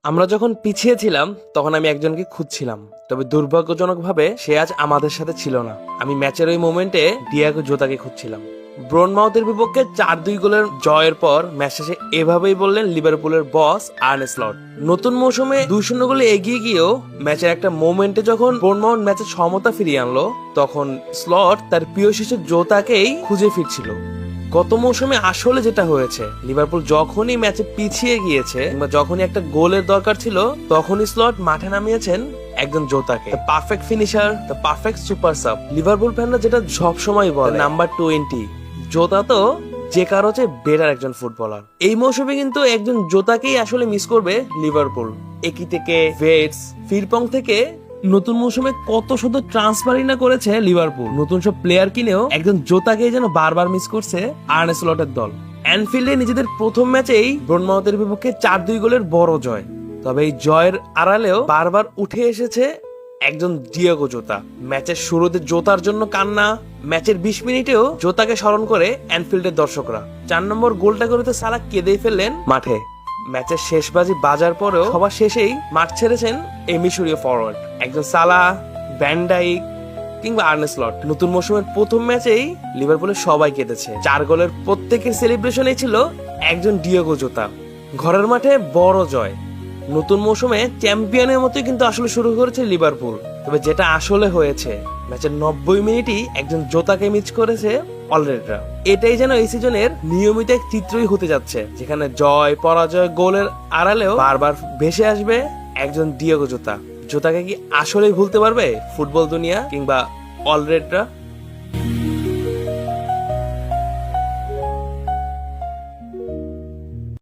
আমরা যখন পিছিয়ে ছিলাম তখন আমি একজনকে খুঁজছিলাম, তবে দুর্ভাগ্যজনকভাবে সে আজ আমাদের সাথে ছিল না। আমি ম্যাচের ওই মোমেন্টে ডিয়াগো জোতাকে খুঁজছিলাম। ব্রনমাউথের বিপক্ষে 4-2 গোলের জয়ের পর ম্যাচ শেষে এভাবেই বললেন লিভারপুলের বস আর্নে স্লট। নতুন মৌসুমে 2-0 গোলে এগিয়ে গিয়েও ম্যাচের একটা মোমেন্টে যখন ব্রনমাউথ ম্যাচে সমতা ফিরিয়ে আনলো, তখন স্লট তার প্রিয় শিশু জোতাকেই খুঁজে ফিরছিল। গত মৌসুমে আসলে যেটা হয়েছে, লিভারপুল যখনই ম্যাচে পিছিয়ে গিয়েছে কিংবা যখনই একটা গোলের দরকার ছিল, তখনই স্লট মাঠে নামিয়েছেন একজন জোতাকে, perfect finisher, the perfect super sub. Liverpool ফ্যানরা যেটা সবসময় বলে, নাম্বার 20। জোতা তো যে কারো চেয়ে বেটার একজন ফুটবলার। এই মৌসুমে কিন্তু একজন জোতাকেই আসলে মিস করবে লিভারপুল। একই থেকে ভেটস, ফিরপং থেকে নতুন মৌসুমে কত শত ট্রান্সফারই না করেছে লিভারপুল। নতুন সব প্লেয়ার কিনেও একজন জোতাকে যেন বারবার মিস করছে আর্নে স্লটের দল। অ্যানফিল্ডে নিজেদের প্রথম ম্যাচেই ব্রনমাউথের বিপক্ষে 4-2 গোলের বড় জয়। তবে এই জয়ের আড়ালেও বারবার উঠে এসেছে একজন ডিয়েগো জোতা। ম্যাচের শুরুতে জোতার জন্য কান্না, ম্যাচের 20 মিনিটেও জোতাকে স্মরণ করে অ্যানফিল্ডের দর্শকরা। 4 নম্বর গোলটা করতে সালাহ কেঁদেই ফেললেন মাঠে। ম্যাচের শেষ বাজি বাজার পরেও সবার শেষেই মাঠ ছেড়েছেন এই মিশরীয় ফরওয়ার্ড, একজন সালাহ, ভ্যান ডাইক কিংবা আর্নে স্লট। নতুন মৌসুমের প্রথম ম্যাচেই লিভারপুলের সবাই কেঁদেছে। 4 গোলের প্রত্যেকের সেলিব্রেশনেই ছিল একজন ডিয়েগো জোতা। ঘরের মাঠে বড় জয়। নতুন মৌসুমে চ্যাম্পিয়নের মতোই কিন্তু আসলে শুরু করেছে লিভারপুল। তবে যেটা আসলে হয়েছে, ম্যাচের 90 মিনিটই একজন জোতাকে মিস করেছে অলরেডিরা। এটাই যেন এই সিজনের নিয়মিত এক চিত্রই হতে যাচ্ছে, যেখানে জয় পরাজয় গোলের আড়ালেও বারবার ভেসে আসবে একজন ডিয়েগো জোতা। জোতাকে কি আসলেই ভুলতে পারবে ফুটবল দুনিয়া কিংবা অলরেডিরা?